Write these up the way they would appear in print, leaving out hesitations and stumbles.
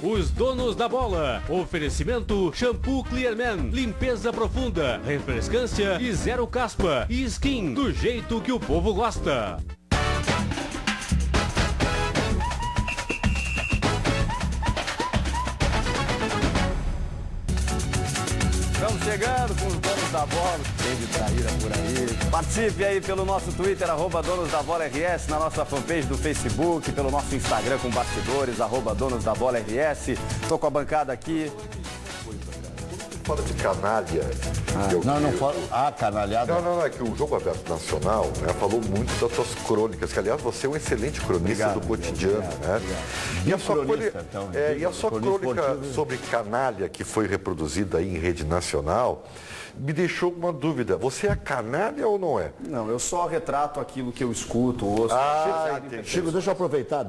Os donos da bola. Oferecimento Shampoo Clearman, limpeza profunda, refrescância e zero caspa. E skin, do jeito que o povo gosta. Estamos chegando com os donos da bola, tem de traíra por aí. Participe aí pelo nosso Twitter, @Donos da Bola RS, na nossa fanpage do Facebook, pelo nosso Instagram com bastidores, @Donos da Bola RS. Estou com a bancada aqui. Fala de canalha. Não fala. Canalhada. Não, é que o Jogo Aberto Nacional, né, falou muito das suas crônicas, que aliás você é um excelente cronista do cotidiano, né? E a sua crônica sobre canalha, que foi reproduzida aí em rede nacional, me deixou com uma dúvida. Você é canalha ou não é? Não, eu só retrato aquilo que eu escuto, ouço. Chico, deixa eu aproveitar,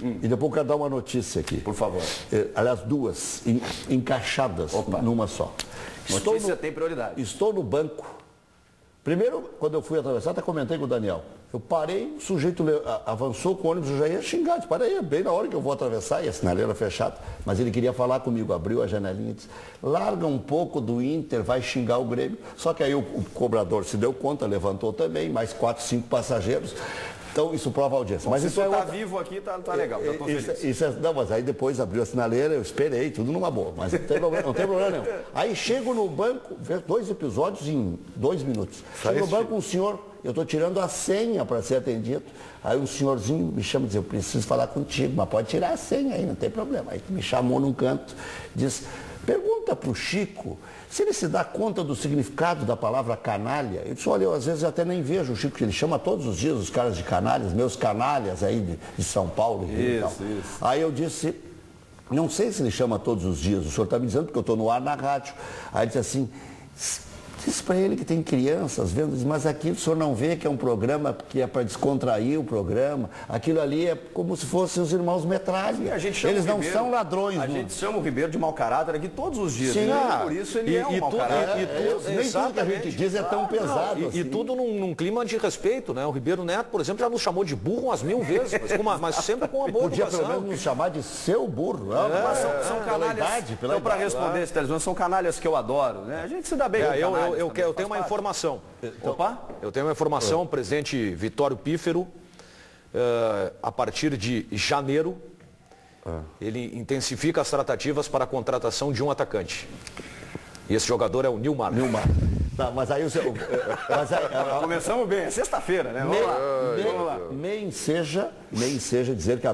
e depois eu quero dar uma notícia aqui. Por favor. Aliás, duas, encaixadas numa só. Notícia tem prioridade. Estou no banco. Primeiro, quando eu fui atravessar, até comentei com o Daniel. Eu parei, o sujeito avançou com o ônibus, eu já ia xingar. Disse, para aí, bem na hora que eu vou atravessar, e a sinaleira fechada. Mas ele queria falar comigo, abriu a janelinha e disse, larga um pouco do Inter, vai xingar o Grêmio. Só que aí o cobrador se deu conta, levantou também, mais 4, 5 passageiros. Então, isso prova a audiência. Bom, mas isso está vivo aqui, tá legal, já tô feliz. Não, mas aí depois abriu a sinaleira, eu esperei, tudo numa boa. Mas não tem problema nenhum. Aí chego no banco, 2 episódios em 2 minutos. Chego no banco, um senhor, eu estou tirando a senha para ser atendido. Aí um senhorzinho me chama e diz, eu preciso falar contigo, mas pode tirar a senha aí, não tem problema. Aí me chamou num canto, diz, pergunta para o Chico se ele se dá conta do significado da palavra canalha. Eu disse, olha, eu às vezes até nem vejo o Chico, que ele chama todos os dias os caras de canalhas, meus canalhas aí de São Paulo. E tal. Aí eu disse, não sei se ele chama todos os dias, o senhor está me dizendo porque eu estou no ar na rádio. Aí ele disse assim, disse para ele que tem crianças vendo, mas aquilo o senhor não vê que é um programa que é para descontrair o programa, aquilo ali é como se fossem os irmãos Metralha. Eles não são ladrões. A gente chama o Ribeiro de mau caráter aqui todos os dias. Sim, por isso ele é um mau caráter. Nem tudo que a gente diz é tão pesado assim. E tudo num clima de respeito, né? O Ribeiro Neto, por exemplo, já nos chamou de burro umas 1000 vezes, mas sempre com uma boa Podia educação. pelo menos nos chamar de seu burro. São canalhas. Então, para responder esse televisão, são canalhas que eu adoro, né? A gente se dá bem com canalhas. Eu tenho uma informação. Eu tenho uma informação, presidente Vitório Pífero, a partir de janeiro, ele intensifica as tratativas para a contratação de um atacante. E esse jogador é o Nilmar. Tá, mas aí começamos bem, é sexta-feira, né? Vamos lá. Nem seja dizer que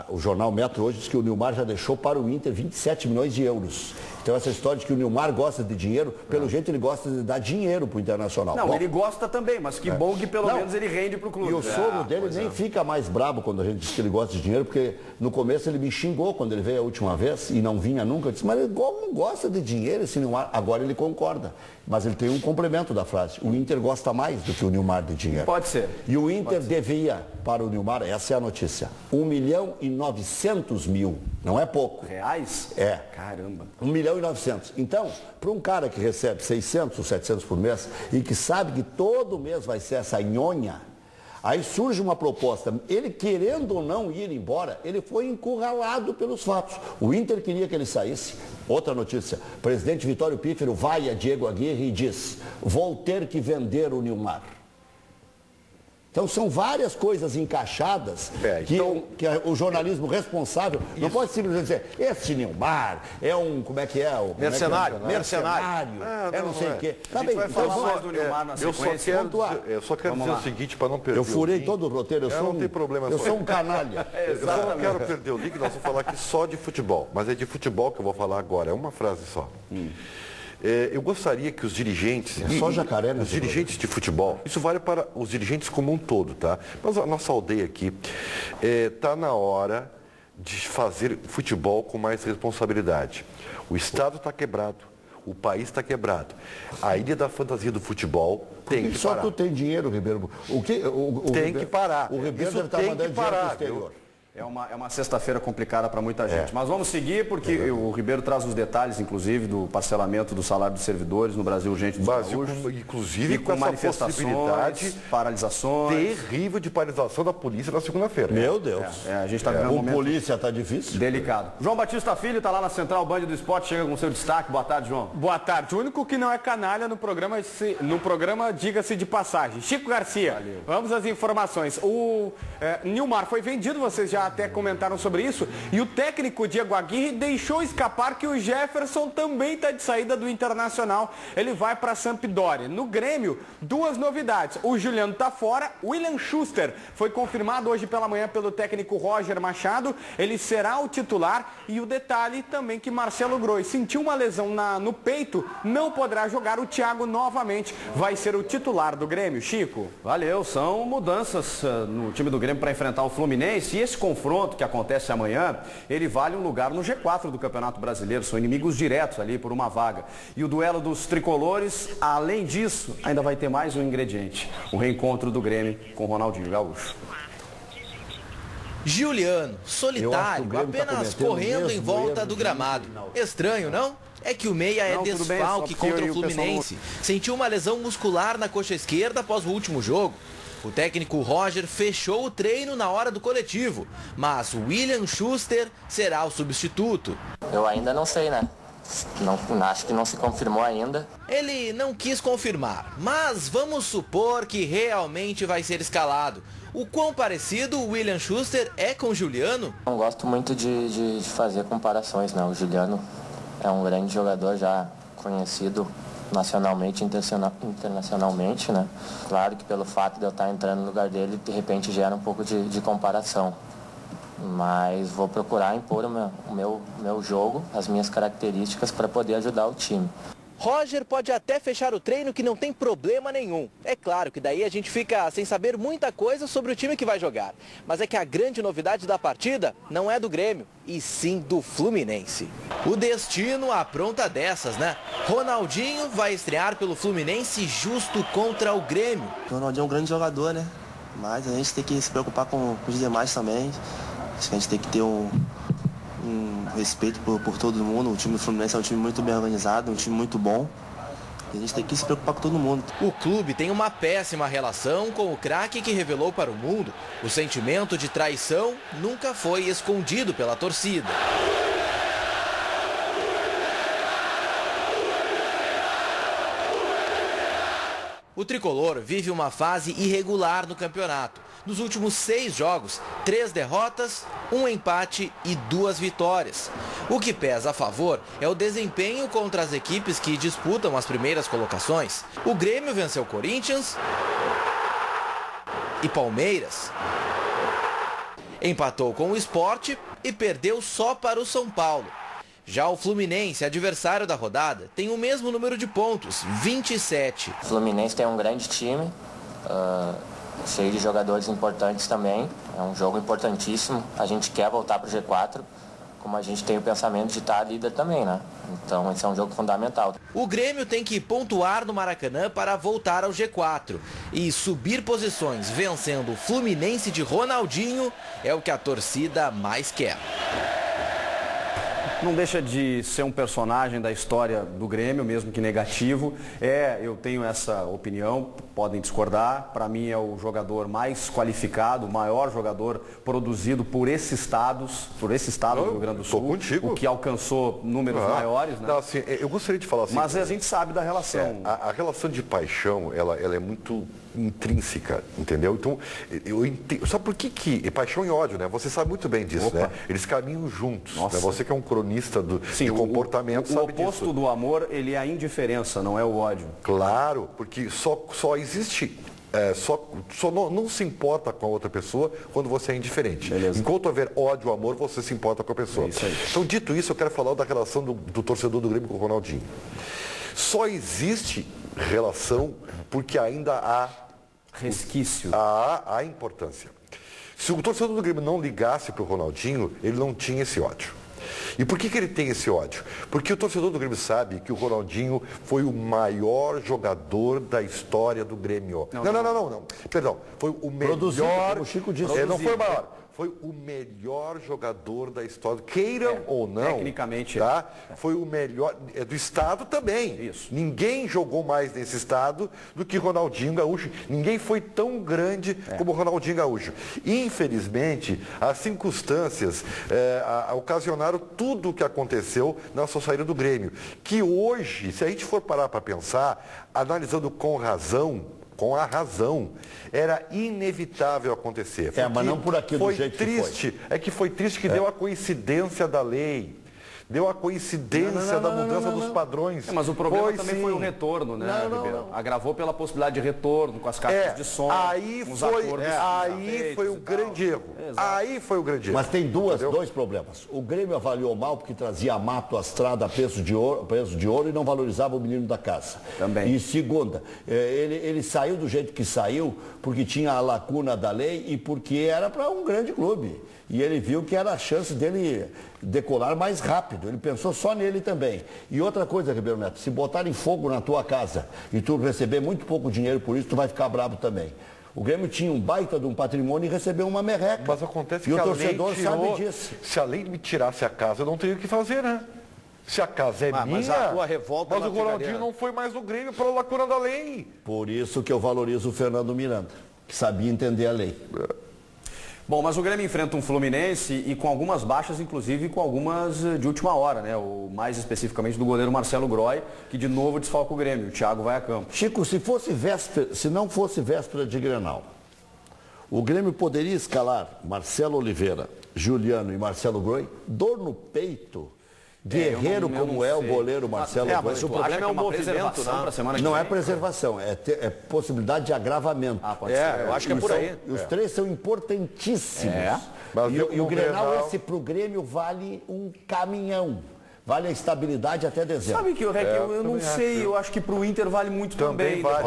o jornal Metro hoje diz que o Nilmar já deixou para o Inter 27 milhões de euros. Então essa história de que o Nilmar gosta de dinheiro, pelo jeito ele gosta de dar dinheiro para o Internacional. Não, ele gosta também, mas que bom que pelo menos ele rende para o clube. E o sogro dele nem fica mais brabo quando a gente diz que ele gosta de dinheiro, porque no começo ele me xingou quando ele veio a última vez e não vinha nunca. Eu disse, mas ele não gosta de dinheiro esse Nilmar. Agora ele concorda. Mas ele tem um complemento da frase. O Inter gosta mais do que o Nilmar de dinheiro. Pode ser. E o Inter devia para o Nilmar, essa é a notícia, 1.900.000. Não é pouco. Reais? É. Caramba. 1.900.000. Então, para um cara que recebe 600 ou 700 por mês e que sabe que todo mês vai ser essa nhonha, aí surge uma proposta. Ele querendo ou não ir embora, ele foi encurralado pelos fatos. O Inter queria que ele saísse. Outra notícia. Presidente Vitório Pífero vai a Diego Aguirre e diz, vou ter que vender o Nilmar. Então são várias coisas encaixadas que o jornalismo responsável não pode simplesmente dizer, esse Nilmar é um, mercenário. Não sei o quê. A gente vai falar mais do Nilmar na sequência. Eu só quero dizer o seguinte para não perder. Eu furei todo o roteiro, não tem problema. Eu sou um canalha. Eu só não quero perder o link, nós vamos falar aqui só de futebol. Mas é de futebol que eu vou falar agora, é uma frase só. Eu gostaria que os dirigentes, os dirigentes de futebol, isso vale para os dirigentes como um todo, tá? Mas a nossa aldeia aqui, está na hora de fazer futebol com mais responsabilidade. O Estado está quebrado, o país está quebrado. A ilha da fantasia do futebol tem que parar. Só tu tem dinheiro, Ribeiro. Tem que parar. O Ribeiro deve estar mandando dinheiro para o exterior. É uma sexta-feira complicada para muita gente. Mas vamos seguir, porque o Ribeiro traz os detalhes, inclusive, do parcelamento do salário dos servidores no Brasil Urgente dos Gaúchos. Inclusive com manifestações, paralisações. Terrível de paralisação da polícia na segunda-feira. Meu Deus. A gente está vivendo um momento polícia tá difícil. delicado. João Batista Filho está lá na Central Band do Esporte, chega com seu destaque. Boa tarde, João. Boa tarde. O único que não é canalha no programa diga-se de passagem. Chico Garcia, valeu. Vamos às informações. O Nilmar foi vendido, vocês já até comentaram sobre isso, e o técnico Diego Aguirre deixou escapar que o Jefferson também está de saída do Internacional. Ele vai para a Sampdoria. No Grêmio, duas novidades. O Juliano está fora, o William Schuster foi confirmado hoje pela manhã pelo técnico Roger Machado. Ele será o titular, e o detalhe também que Marcelo Groi sentiu uma lesão no peito, não poderá jogar. O Thiago novamente vai ser o titular do Grêmio. Chico. Valeu, são mudanças no time do Grêmio para enfrentar o Fluminense, e esse confronto que acontece amanhã, ele vale um lugar no G4 do Campeonato Brasileiro, são inimigos diretos ali por uma vaga. E o duelo dos tricolores, além disso, ainda vai ter mais um ingrediente, o reencontro do Grêmio com Ronaldinho Gaúcho. Juliano, solitário, apenas correndo em volta do gramado. Estranho, não? É que o meia é desfalque contra o Fluminense. Sentiu uma lesão muscular na coxa esquerda após o último jogo. O técnico Roger fechou o treino na hora do coletivo, mas o William Schuster será o substituto. Eu ainda não sei, né? Acho que não se confirmou ainda. Ele não quis confirmar, mas vamos supor que realmente vai ser escalado. O quão parecido o William Schuster é com o Juliano? Não gosto muito de fazer comparações, né? O Juliano é um grande jogador já conhecido nacionalmente e internacionalmente, né? Claro que pelo fato de eu estar entrando no lugar dele, de repente gera um pouco de comparação. Mas vou procurar impor o meu jogo, as minhas características para poder ajudar o time. Roger pode até fechar o treino que não tem problema nenhum. É claro que daí a gente fica sem saber muita coisa sobre o time que vai jogar. Mas é que a grande novidade da partida não é do Grêmio, e sim do Fluminense. O destino apronta dessas, né? Ronaldinho vai estrear pelo Fluminense justo contra o Grêmio. O Ronaldinho é um grande jogador, né? Mas a gente tem que se preocupar com os demais também. Acho que a gente tem que ter um respeito por todo mundo. O time do Fluminense é um time muito bem organizado, um time muito bom. E a gente tem que se preocupar com todo mundo. O clube tem uma péssima relação com o craque que revelou para o mundo. O sentimento de traição nunca foi escondido pela torcida. O tricolor vive uma fase irregular no campeonato. Nos últimos 6 jogos, 3 derrotas, 1 empate e 2 vitórias. O que pesa a favor é o desempenho contra as equipes que disputam as primeiras colocações. O Grêmio venceu Corinthians e Palmeiras. Empatou com o Sport e perdeu só para o São Paulo. Já o Fluminense, adversário da rodada, tem o mesmo número de pontos, 27. O Fluminense tem um grande time, cheio de jogadores importantes também. É um jogo importantíssimo. A gente quer voltar para o G4, como a gente tem o pensamento de estar líder também, né? Então esse é um jogo fundamental. O Grêmio tem que pontuar no Maracanã para voltar ao G4. E subir posições vencendo o Fluminense de Ronaldinho é o que a torcida mais quer. Não deixa de ser um personagem da história do Grêmio, mesmo que negativo. Eu tenho essa opinião, podem discordar. Para mim é o jogador mais qualificado, o maior jogador produzido por esse estado do Rio Grande do Sul. Tô contigo. O que alcançou números maiores, né? Não, assim, eu gostaria de falar assim. Mas a gente sabe da relação. A relação de paixão, ela é muito intrínseca, entendeu? Então, eu entendo. Sabe por que paixão e ódio, né? Você sabe muito bem disso, né? Eles caminham juntos. Né? Você que é um cronista de comportamento, sabe disso. O oposto do amor, ele é a indiferença, não é o ódio. Claro, porque só existe... não se importa com a outra pessoa quando você é indiferente. Beleza. Enquanto houver ódio ou amor, você se importa com a pessoa. Então, dito isso, eu quero falar da relação do torcedor do Grêmio com o Ronaldinho. Só existe relação porque ainda há resquício. Há importância. Se o torcedor do Grêmio não ligasse para o Ronaldinho, ele não tinha esse ódio. E por que ele tem esse ódio? Porque o torcedor do Grêmio sabe que o Ronaldinho foi o maior jogador da história do Grêmio. Não. Perdão, foi o melhor. Produzido, como o Chico disse. Não foi o maior. Foi o melhor jogador da história, queiram ou não. Tecnicamente. Tá? Foi o melhor, do estado também. Isso. Ninguém jogou mais nesse estado do que Ronaldinho Gaúcho. Ninguém foi tão grande como Ronaldinho Gaúcho. Infelizmente, as circunstâncias ocasionaram tudo o que aconteceu na sua saída do Grêmio. Que hoje, se a gente for parar para pensar, analisando com a razão, era inevitável acontecer. Mas não por aqui do jeito triste, que foi. É que foi triste que deu a coincidência da lei. Deu a coincidência da mudança dos padrões. Mas o problema também foi o retorno, né, Ribeiro? Agravou pela possibilidade de retorno, com as caixas de som. Aí foi o grande erro. Aí foi o grande erro. Mas tem dois problemas. O Grêmio avaliou mal porque trazia Mato, Astrada, peso de ouro e não valorizava o menino da casa. Também. E segunda, ele saiu do jeito que saiu porque tinha a lacuna da lei e porque era para um grande clube. E ele viu que era a chance dele decolar mais rápido. Ele pensou só nele também. E outra coisa, Ribeiro Neto, se botarem fogo na tua casa e tu receber muito pouco dinheiro por isso, tu vai ficar bravo também. O Grêmio tinha um baita de um patrimônio e recebeu uma merreca. Mas acontece e que o a torcedor lei tirou, sabe disso. Se a lei me tirasse a casa, eu não teria o que fazer, né? Se a casa é minha, mas a tua revolta mas o Ronaldinho não foi mais no Grêmio pela lacuna da lei. Por isso que eu valorizo o Fernando Miranda, que sabia entender a lei. Bom, mas o Grêmio enfrenta um Fluminense e com algumas baixas, inclusive com algumas de última hora, né? O mais especificamente do goleiro Marcelo Groy, que de novo desfalca o Grêmio. O Thiago vai a campo. Chico, se não fosse véspera de Grenal, o Grêmio poderia escalar Marcelo Oliveira, Juliano e Marcelo Groy, dor no peito. Guerreiro como é o goleiro Marcelo Groy. Mas o problema é o movimento, né? Não é preservação, é possibilidade de agravamento. Pode ser. Eu acho que é por aí. Os três são importantíssimos. E o Grenal, esse pro Grêmio vale um caminhão. Vale a estabilidade até dezembro. Sabe que eu não sei, eu acho que pro Inter vale muito também. Vale.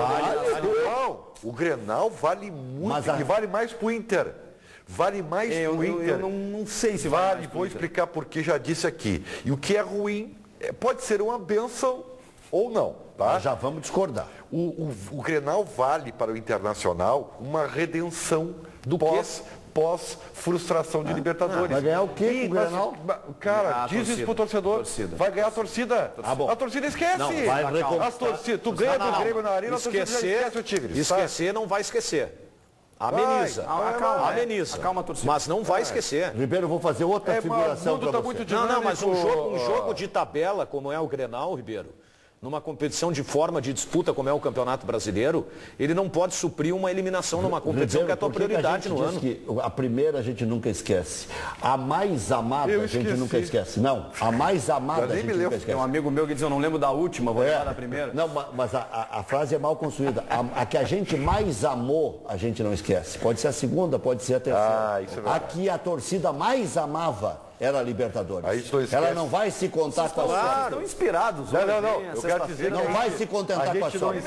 O Grenal vale muito, e vale mais pro Inter. Vale mais pro Inter. Eu não sei se vale. Vou explicar porque já disse aqui. E o que é ruim pode ser uma bênção ou não. Tá? Mas já vamos discordar. O Grenal vale para o Internacional uma redenção do pós-frustração de Libertadores. Vai ganhar o quê com o Grenal? Cara, diz isso pro torcedor. Vai ganhar a torcida. A torcida esquece. Não, vai tu ganha do Grêmio na Arena, a torcida já esquece o Tigre. Esquecer não vai esquecer. Ameniza. Ameniza. Acalma a torcida. Mas não vai esquecer. Ribeiro, eu vou fazer outra figuração para você. Não, mas um jogo de tabela, como é o Grenal, Ribeiro, numa competição de forma de disputa, como é o Campeonato Brasileiro, ele não pode suprir uma eliminação numa competição que é a tua prioridade no ano. Que a primeira a gente nunca esquece. A mais amada a gente nunca esquece. Não, a mais amada a gente nunca esquece. Tem um amigo meu que diz, eu não lembro da última, vou lembrar da primeira. Não, mas a frase é mal construída. A que a gente mais amou, a gente não esquece. Pode ser a segunda, pode ser a terceira. Isso é verdade. A que a torcida mais amava era a Libertadores. Ela não vai se contar com a Vocês estão inspirados. Não. Eu quero dizer não vai se contentar com a sorte.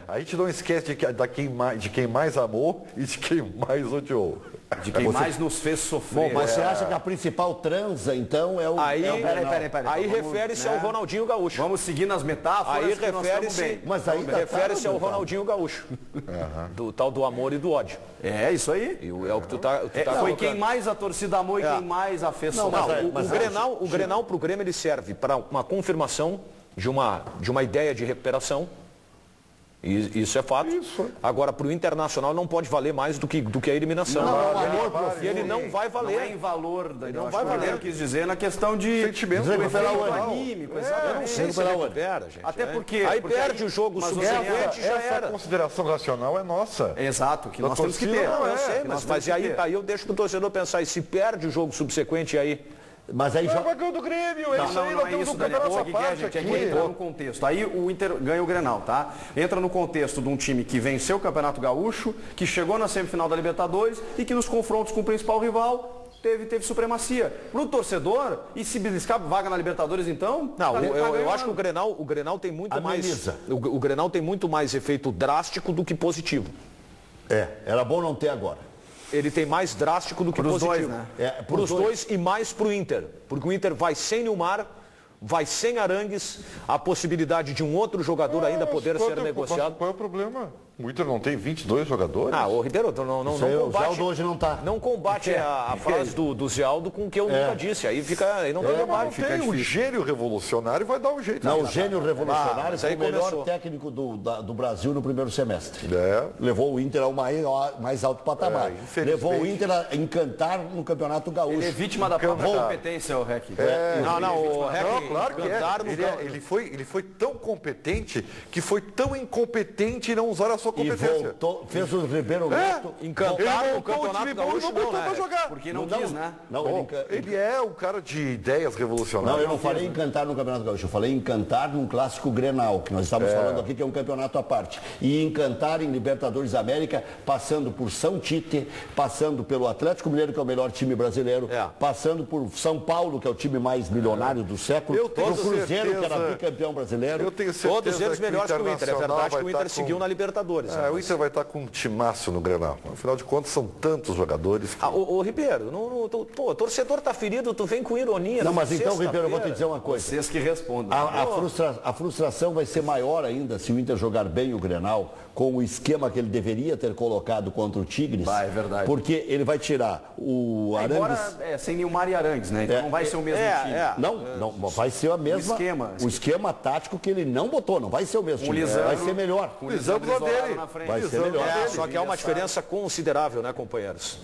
A gente não esquece de quem mais amou e de quem mais odiou. De quem mais nos fez sofrer. Bom, mas você acha que a principal transa, então, é o... Peraí. Aí refere-se ao Ronaldinho Gaúcho. Vamos seguir nas metáforas. Aí refere-se ao Ronaldinho Gaúcho. Do tal do amor e do ódio. É isso aí. É o que tu tá foi quem mais a torcida amou e quem mais a fez sofrer. O Grenal pro Grêmio ele serve para uma confirmação de uma ideia de recuperação. Isso é fato. Agora, para o Internacional não pode valer mais do que a eliminação. E ele não vai valer. Não é em valor, Daniel. Não vai valer. Eu quis dizer na questão de sentimento anímico. Eu não sei se recupera, gente. Até porque... Aí perde o jogo subsequente e já era. Essa consideração racional é nossa. Exato, que nós temos que ter. Não, eu sei, mas aí eu deixo para o torcedor pensar, e se perde o jogo subsequente, aí... Mas aí já... vai ganhar do Grêmio, é isso aí, nós temos um campeonato à parte aqui. Entra no contexto. Aí o Inter ganha o Grenal, tá? Entra no contexto de um time que venceu o Campeonato Gaúcho, que chegou na semifinal da Libertadores e que nos confrontos com o principal rival teve supremacia. Pro torcedor, e se beliscar vaga na Libertadores, então... Não, eu acho que o Grenal tem muito mais... O Grenal tem muito mais efeito drástico do que positivo. Era bom não ter agora. Ele tem mais drástico do que positivo. Dois, né? Para os dois e mais para o Inter. Porque o Inter vai sem Nilmar, vai sem Arangues, a possibilidade de um outro jogador ainda poder ser negociado. Qual é o problema? O Inter não tem 22 jogadores? Ah, ô Ribeiro, não combate. O Zaldo hoje não tá. Não combate a frase do Zaldo com o que eu nunca disse. Aí não tem combate. Tem um gênio revolucionário, vai dar um jeito. Não, o gênio revolucionário foi o melhor começou. técnico do Brasil no primeiro semestre. É. Levou o Inter ao mais alto patamar. Levou o Inter a encantar no Campeonato Gaúcho. Ele é vítima da própria competência, o Rec. O Rec, Não, claro que é. Ele foi tão competente que foi tão incompetente em não usar a sua E competência. voltou, fez o Ribeiro Neto. encantar no Campeonato Gaúcho, não botou né? pra jogar. Porque não quis, né? Não, Ele é um cara de ideias revolucionárias. Não, eu não falei encantar no Campeonato Gaúcho, eu falei encantar num clássico Grenal, que nós estamos falando aqui que é um campeonato à parte. E encantar em Libertadores América, passando por São Tite, passando pelo Atlético Mineiro, que é o melhor time brasileiro, passando por São Paulo, que é o time mais milionário do século, pelo Cruzeiro, que era bicampeão brasileiro. Eu tenho certeza Todos eles melhores que o Inter. É verdade que o Inter seguiu na Libertadores. O Inter vai estar com um timaço no Grenal. Afinal de contas, são tantos jogadores. Que... Ô Ribeiro, o torcedor tá ferido, tu vem com ironia. Não, mas então, Ribeiro, eu vou te dizer uma coisa. Vocês que respondem. A frustração vai ser maior ainda se o Inter jogar bem o Grenal com o esquema que ele deveria ter colocado contra o Tigres. É verdade. Porque ele vai tirar o Arangues... Agora sem Nilmar e Arangues, né? Então não vai ser o mesmo time. Não, vai ser a mesma... O esquema tático que ele não botou, não vai ser o mesmo time. Lisandro, vai ser melhor. O Lisandro dele. Vai ser melhor. Só que há uma diferença considerável, né, companheiros?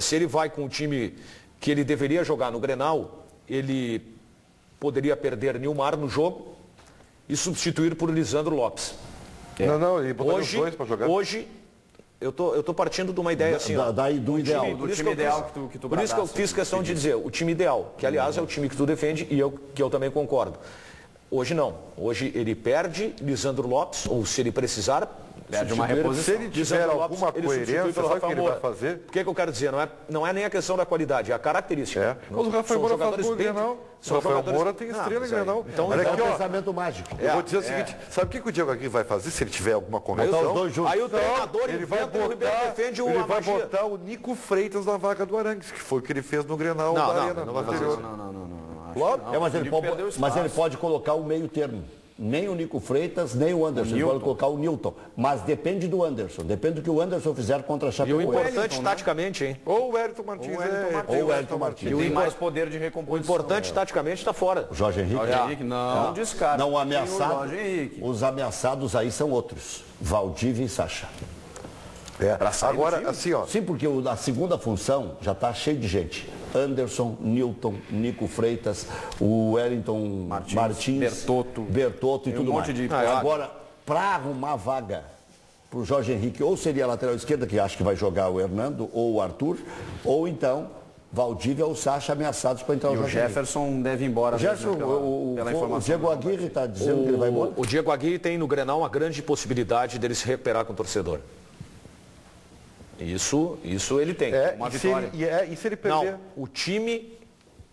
Se ele vai com o time que ele deveria jogar no Grenal, ele poderia perder Nilmar no jogo e substituir por Lisandro Lopes. Não, ele botou os dois para jogar. Hoje, eu tô partindo de uma ideia assim. Do ideal. Do time ideal que tu Por isso que eu fiz questão de dizer, o time ideal, que aliás é o time que tu defende e que eu também concordo. Hoje não. Hoje ele perde Lisandro Lopes, ou se ele precisar, perde uma reposição. Se ele tiver alguma coerência, sabe o que ele vai fazer? O que eu quero dizer? Não é nem a questão da qualidade, é a característica. Mas o Rafael Moura faz gol em Grenal. O Rafael Moura tem estrela em Grenal. Então, olha aqui, ó, pensamento mágico. Eu vou dizer o seguinte, sabe o que o Diego Aguirre vai fazer se ele tiver alguma correção? Aí o treinador ele vai botar o Nico Freitas na vaga do Arangues, que foi o que ele fez no Grenal. Não vai fazer isso. Mas ele pode colocar o meio termo. Nem o Nico Freitas, nem o Anderson. Ele pode colocar o Newton. Mas depende do Anderson. Depende do que o Anderson fizer contra a Chapecoense. E o importante taticamente, hein? Ou o Wellington Martins. Ou o Wellington Martins. Tem mais poder de O recomposição. importante taticamente está fora. O Jorge Henrique. Não descarta. Não, os ameaçados aí são outros. Valdívia e Sacha. Agora, assim, ó. Sim, porque a segunda função já está cheio de gente. Anderson, Newton, Nico Freitas, o Wellington Martins, Bertotto e tudo mais. Agora, para arrumar vaga para o Jorge Henrique, ou seria a lateral esquerda, que acho que vai jogar o Hernando, ou o Arthur, ou então Valdívia ou Sacha ameaçados para entrar o Jorge Jefferson Henrique. deve ir embora. Pela informação. O Diego Aguirre está dizendo que ele vai embora. O Diego Aguirre tem no Grenal uma grande possibilidade dele se recuperar com o torcedor. Isso ele tem. Uma vitória. E se ele perder? Não, o time...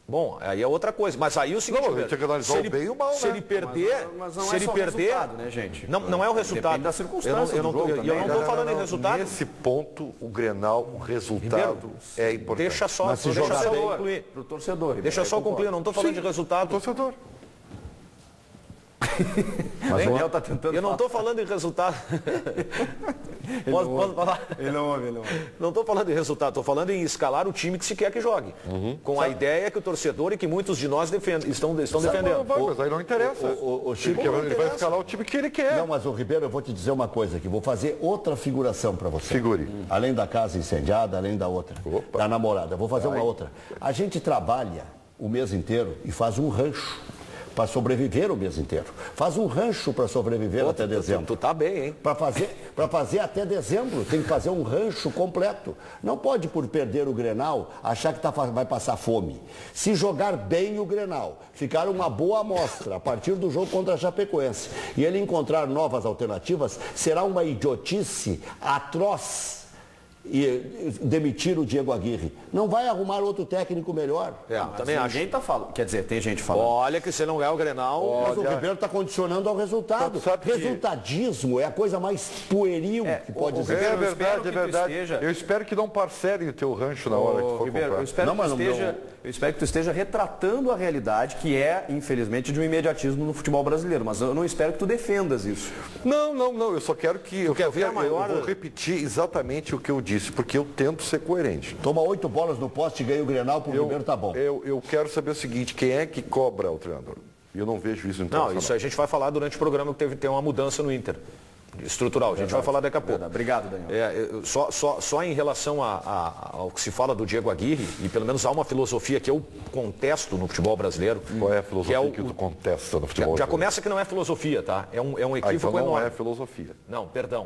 Bom, aí é outra coisa. Mas aí é o seguinte... Não, a gente tem que analisar o bem e o mal, se ele perder... Mas não se ele só perder, o resultado, né, gente? Não é o resultado. Depende da circunstância Eu não estou falando em resultado. Nesse ponto, o Grenal, o resultado é importante. Deixa só concluir. Pro torcedor. Deixa só concluir, eu não estou falando de resultado. Torcedor. Mas o Daniel tá tentando. Eu não estou falando em resultado. Posso falar? Ele não ouve. Não estou falando em resultado, estou falando em escalar o time que se quer que jogue. Com a ideia que o torcedor e que muitos de nós estão defendendo. Mas aí não interessa. Ele vai escalar o time que ele quer. Não, mas o Ribeiro, eu vou te dizer uma coisa aqui. Vou fazer outra figuração para você. Figure. Além da casa incendiada, além da outra. Da namorada. Vou fazer uma outra. A gente trabalha o mês inteiro e faz um rancho para sobreviver o mês inteiro. Faz um rancho para sobreviver até dezembro. Tu tá bem, hein? Para fazer até dezembro, tem que fazer um rancho completo. Não pode, por perder o Grenal, achar que vai passar fome. Se jogar bem o Grenal, ficar uma boa amostra a partir do jogo contra a Chapecoense, e ele encontrar novas alternativas, será uma idiotice atroz demitir o Diego Aguirre. Não vai arrumar outro técnico melhor. Também acho. Ninguém tá falando. Quer dizer, tem gente falando. Olha que se não ganhar o Grenal... Mas o Ribeiro está condicionando ao resultado. Resultadismo é a coisa mais pueril que pode existir. É verdade. Eu espero que não parcelem o teu rancho na hora que for Ribeiro, comprar. eu espero que tu esteja retratando a realidade que é, infelizmente, de um imediatismo no futebol brasileiro. Mas eu não espero que tu defendas isso. Não. Eu só quero que... Eu vou repetir exatamente o que eu disse, porque eu tento ser coerente. Toma 8 bolas no poste e ganha o Grenal pro Ribeiro, tá bom. Eu quero saber o seguinte, quem é que cobra o treinador? Eu não vejo isso no Internacional. Não, isso a gente vai falar durante o programa que tem uma mudança no Inter. Estrutural, a gente vai falar daqui a pouco. Obrigado, Daniel. Só em relação ao que se fala do Diego Aguirre, e pelo menos há uma filosofia que eu contesto no futebol brasileiro. Qual é a filosofia que tu contesta no futebol brasileiro? Já começa que não é filosofia, tá? É um equívoco então enorme. Não é filosofia. Não, perdão.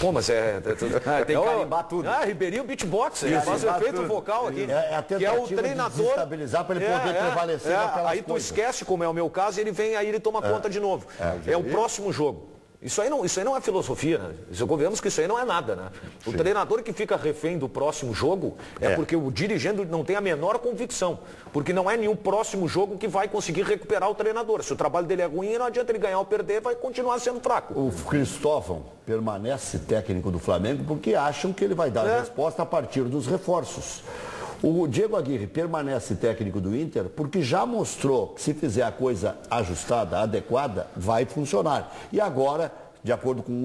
Pô, mas tem que carimbar tudo. Ribeirinho beatbox, ele faz efeito vocal aqui. É a tentativa que é o treinador de desestabilizar para ele poder prevalecer naquelas aí tu esquece, como é o meu caso, e ele vem aí ele toma conta de novo. É o próximo jogo. Isso aí não é filosofia, né? Convenhamos que isso aí não é nada, né? O treinador que fica refém do próximo jogo é porque o dirigente não tem a menor convicção. Porque não é nenhum próximo jogo que vai conseguir recuperar o treinador. Se o trabalho dele é ruim, não adianta ele ganhar ou perder, vai continuar sendo fraco. O Cristóvão permanece técnico do Flamengo porque acham que ele vai dar a resposta a partir dos reforços. O Diego Aguirre permanece técnico do Inter porque já mostrou que se fizer a coisa ajustada, adequada, vai funcionar. E agora, de acordo com